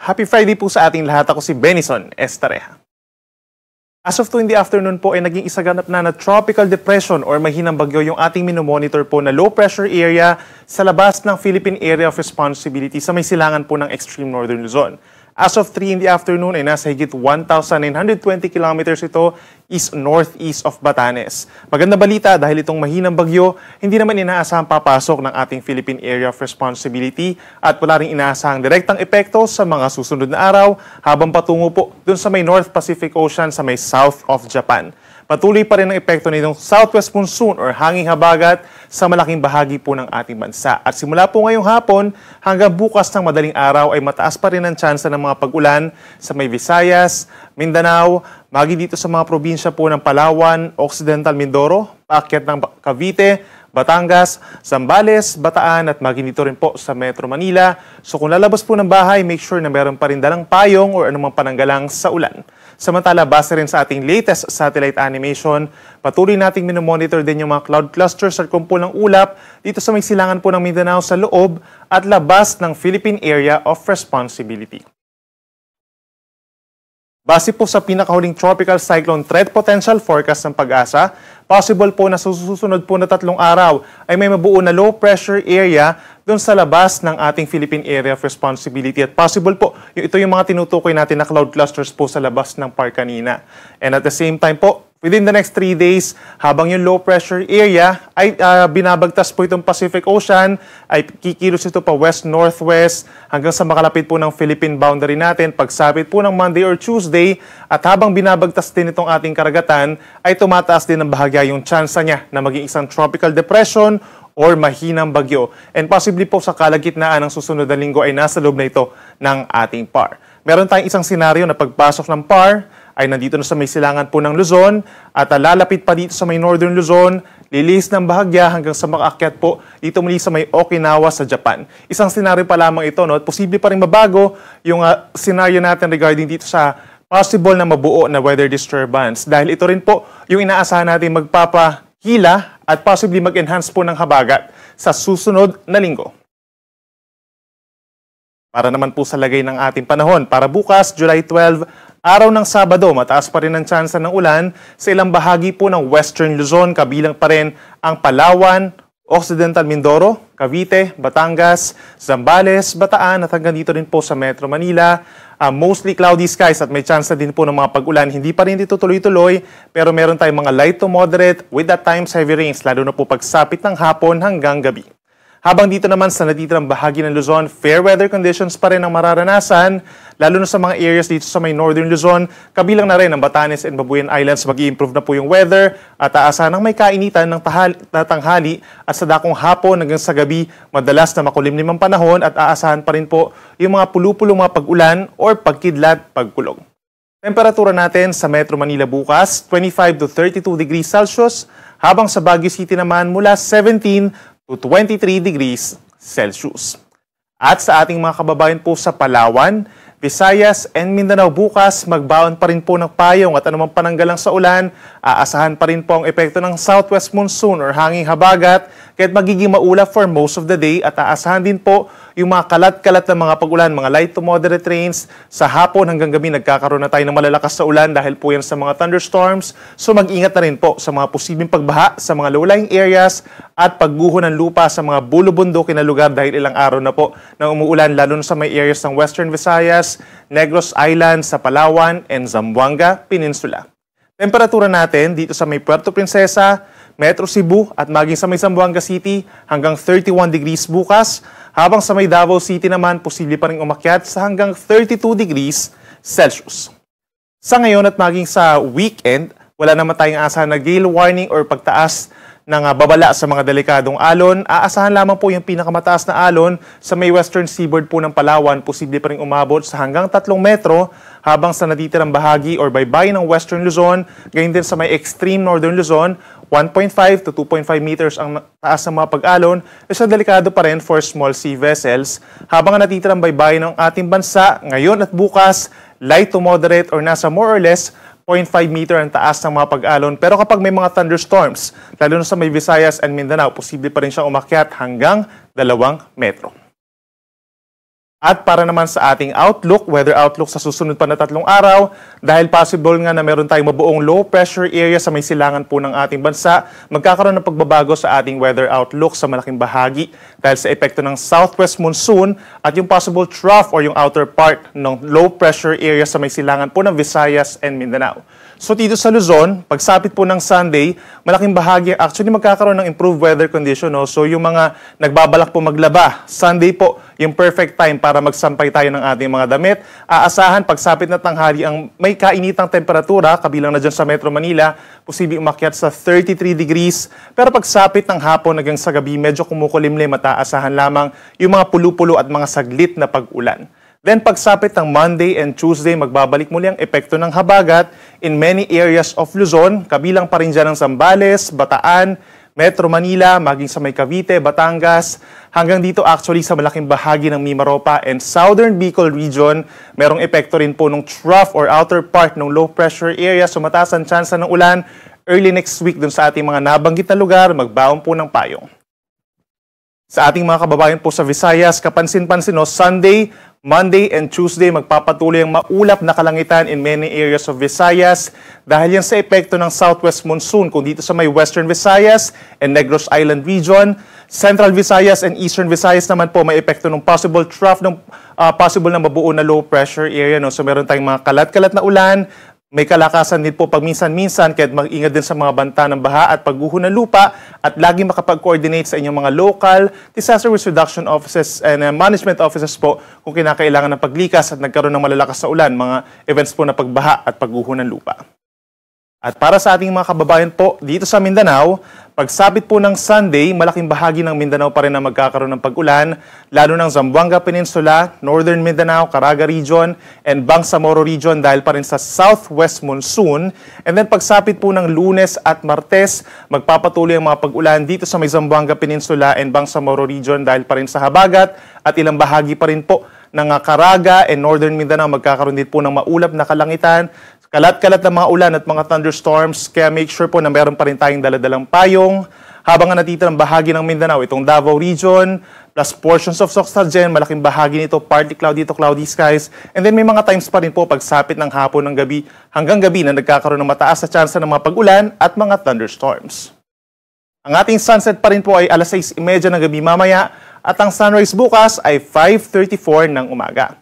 Happy Friday po sa ating lahat. Ako si Benison Estareja. As of 2 in the afternoon po ay naging isaganap na tropical depression or mahinang bagyo yung ating minomonitor po na low pressure area sa labas ng Philippine Area of Responsibility sa may silangan po ng extreme northern Luzon. As of 3 in the afternoon ay nasa higit 1,920 kilometers ito east-northeast of Batanes. Maganda balita dahil itong mahinang bagyo, hindi naman inaasahang papasok ng ating Philippine Area of Responsibility at wala rin inaasahang direktang epekto sa mga susunod na araw habang patungo po dun sa may North Pacific Ocean sa may south of Japan. Patuloy pa rin ang epekto nitong southwest monsoon or hanging habagat sa malaking bahagi po ng ating bansa. At simula po ngayong hapon hanggang bukas ng madaling araw ay mataas pa rin ang tsansa ng mga pag-ulan sa may Visayas, Mindanao, magi dito sa mga probinsya po ng Palawan, Occidental Mindoro, paakyat ng Cavite, Batangas, Zambales, Bataan at magi dito rin po sa Metro Manila. So kung lalabas po ng bahay, make sure na meron pa rin dalang payong o anumang pananggalang sa ulan. Samantala, base rin sa ating latest satellite animation, patuloy nating minomonitor din yung mga cloud clusters at kumpul ng ulap dito sa may silangan po ng Mindanao sa loob at labas ng Philippine Area of Responsibility. Base po sa pinakahuling tropical cyclone threat potential forecast ng Pag-asa, possible po na susunod po na 3 araw ay may mabuo na low pressure area doon sa labas ng ating Philippine Area of Responsibility. At possible po, ito yung mga tinutukoy natin na cloud clusters po sa labas ng PAR kanina. And at the same time po, within the next 3 days, habang yung low pressure area ay binabagtas po itong Pacific Ocean, ay kikilos ito pa west-northwest hanggang sa makalapit po ng Philippine boundary natin. Pagsapit po ng Monday or Tuesday, at habang binabagtas din itong ating karagatan, ay tumataas din ng bahagya yung tsansa niya na maging isang tropical depression or mahinang bagyo. And possibly po sa kalagitnaan ng susunod na linggo ay nasa loob na ito ng ating PAR. Meron tayong isang senaryo na pagpasok ng PAR, ay nandito na sa may silangan po ng Luzon at lalapit pa dito sa may northern Luzon, lilis ng bahagya hanggang sa makaakyat po dito muli sa may Okinawa sa Japan. Isang senaryo pa lamang ito, no? At posible pa rin mabago yung senaryo natin regarding dito sa possible na mabuo na weather disturbance. Dahil ito rin po yung inaasahan natin magpapahila at possibly mag-enhance po ng habagat sa susunod na linggo. Para naman po sa lagay ng ating panahon, para bukas, July 12, araw ng Sabado, mataas pa rin ang tsansa ng ulan sa ilang bahagi po ng Western Luzon, kabilang pa rin ang Palawan, Occidental Mindoro, Cavite, Batangas, Zambales, Bataan at hanggang dito rin po sa Metro Manila. Mostly cloudy skies at may tsansa din po ng mga pag-ulan. Hindi pa rin dito tuloy-tuloy pero meron tayong mga light to moderate with at times heavy rains lalo na po pagsapit ng hapon hanggang gabi. Habang dito naman sa natitirang bahagi ng Luzon, fair weather conditions pa rin ang mararanasan, lalo na sa mga areas dito sa may northern Luzon, kabilang na rin ang Batanes and Babuyan Islands, mag-i-improve na po yung weather at aasahan ng may kainitan ng tanghali at sa dakong hapon hanggang sa gabi, madalas na makulimlim ang panahon at aasahan pa rin po yung mga pulupulong mga pag-ulan or pagkidlat, pagkulog. Temperatura natin sa Metro Manila bukas, 25 to 32 degrees Celsius, habang sa Baguio City naman mula 17 to 23 degrees Celsius. At sa ating mga kababayan po sa Palawan, Visayas and Mindanao bukas, magbaon pa rin po ng payong at anumang pananggalang sa ulan, aasahan pa rin po ang epekto ng southwest monsoon or hanging habagat, kaya't magiging maulap for most of the day at aasahan din po yung mga kalat-kalat na mga pag-ulan, mga light to moderate rains. Sa hapon hanggang gabi nagkakaroon na tayo ng malalakas sa ulan dahil po yan sa mga thunderstorms. So mag-ingat na rin po sa mga posibleng pagbaha sa mga low-lying areas at pagguho ng lupa sa mga bulubundukin na lugar dahil ilang araw na po na umuulan lalo na sa may areas ng Western Visayas, Negros Island, sa Palawan, and Zamboanga Peninsula. Temperatura natin dito sa may Puerto Princesa, Metro Cebu at maging sa may Zamboanga City hanggang 31 degrees bukas, habang sa may Davao City naman posible pa rin umakyat sa hanggang 32 degrees Celsius. Sa ngayon at maging sa weekend, wala naman tayong asahan na gale warning or pagtaas ng babala sa mga delikadong alon. Aasahan lamang po yung pinakamataas na alon sa may western seaboard po ng Palawan, posible pa rin umabot sa hanggang 3 metro, habang sa natitirang bahagi or baybayin ng Western Luzon, gayon din sa may extreme Northern Luzon, 1.5 to 2.5 meters ang taas ng mga pag-alon, isa delikado pa rin for small sea vessels, habang ang natitirang baybayin ng ating bansa ngayon at bukas, light to moderate or nasa more or less 0.5 meter ang taas ng mga pag-alon. Pero kapag may mga thunderstorms, lalo na sa may Visayas and Mindanao, posible pa rin siyang umakyat hanggang 2 metro. At para naman sa ating outlook, weather outlook sa susunod pa na 3 araw, dahil possible nga na meron tayong mabuong low pressure area sa may silangan po ng ating bansa, magkakaroon ng pagbabago sa ating weather outlook sa malaking bahagi dahil sa epekto ng southwest monsoon at yung possible trough or yung outer part ng low pressure area sa may silangan po ng Visayas and Mindanao. So dito sa Luzon, pagsapit po ng Sunday, malaking bahagi actually magkakaroon ng improved weather condition. No? So yung mga nagbabalak po maglaba, Sunday po yung perfect time para magsampay tayo ng ating mga damit. Aasahan pagsapit na tanghali ang may kainitang temperatura, kabilang na dyan sa Metro Manila, posibleng umakyat sa 33 degrees. Pero pagsapit ng hapon hanggang sa gabi, medyo kumukulimlim at aasahan lamang yung mga pulu-pulo at mga saglit na pag-ulan. Then pagsapit ng Monday and Tuesday, magbabalik muli ang epekto ng habagat in many areas of Luzon, kabilang pa rin dyan ng Zambales, Bataan, Metro Manila, maging sa may Cavite, Batangas, hanggang dito actually sa malaking bahagi ng Mimaropa and Southern Bicol region, merong epekto rin po ng trough or outer part ng low pressure area, so mataas ang tsansa ng ulan early next week dun sa ating mga nabanggit na lugar, magbaon po ng payong. Sa ating mga kababayan po sa Visayas, kapansin-pansin no, Sunday, Monday and Tuesday magpapatuloy ang maulap na kalangitan in many areas of Visayas dahil yan sa epekto ng southwest monsoon kung dito sa may Western Visayas and Negros Island region. Central Visayas and Eastern Visayas naman po may epekto ng possible trough ng possible na mabuo na low pressure area. No? So meron tayong mga kalat-kalat na ulan, may kalakasan din po pagminsan-minsan kaya mag-ingat din sa mga banta ng baha at pagguho ng lupa at lagi makapag-coordinate sa inyong mga local disaster risk reduction offices and management offices po kung kinakailangan ng paglikas at nagkaroon ng malalakas na ulan, mga events po na pagbaha at pagguho ng lupa. At para sa ating mga kababayan po dito sa Mindanao, pagsapit po ng Sunday, malaking bahagi ng Mindanao pa rin na magkakaroon ng pag-ulan, lalo ng Zamboanga Peninsula, Northern Mindanao, Caraga Region, and Bangsamoro Region dahil pa rin sa southwest monsoon. And then pagsapit po ng Lunes at Martes, magpapatuloy ang mga pag-ulan dito sa may Zamboanga Peninsula and Bangsamoro Region dahil pa rin sa habagat at ilang bahagi pa rin po ng Caraga and Northern Mindanao magkakaroon din po ng maulap na kalangitan, kalat-kalat na mga ulan at mga thunderstorms, kaya make sure po na meron pa rin tayong daladalang payong. Habang ang natitirang bahagi ng Mindanao, itong Davao Region, plus portions of Soxtargen, malaking bahagi nito, partly cloudy to cloudy skies. And then may mga times pa rin po pagsapit ng hapon ng gabi hanggang gabi na nagkakaroon ng mataas na tsansa ng mga pag-ulan at mga thunderstorms. Ang ating sunset pa rin po ay alas 6:30 ng gabi mamaya at ang sunrise bukas ay 5:34 ng umaga.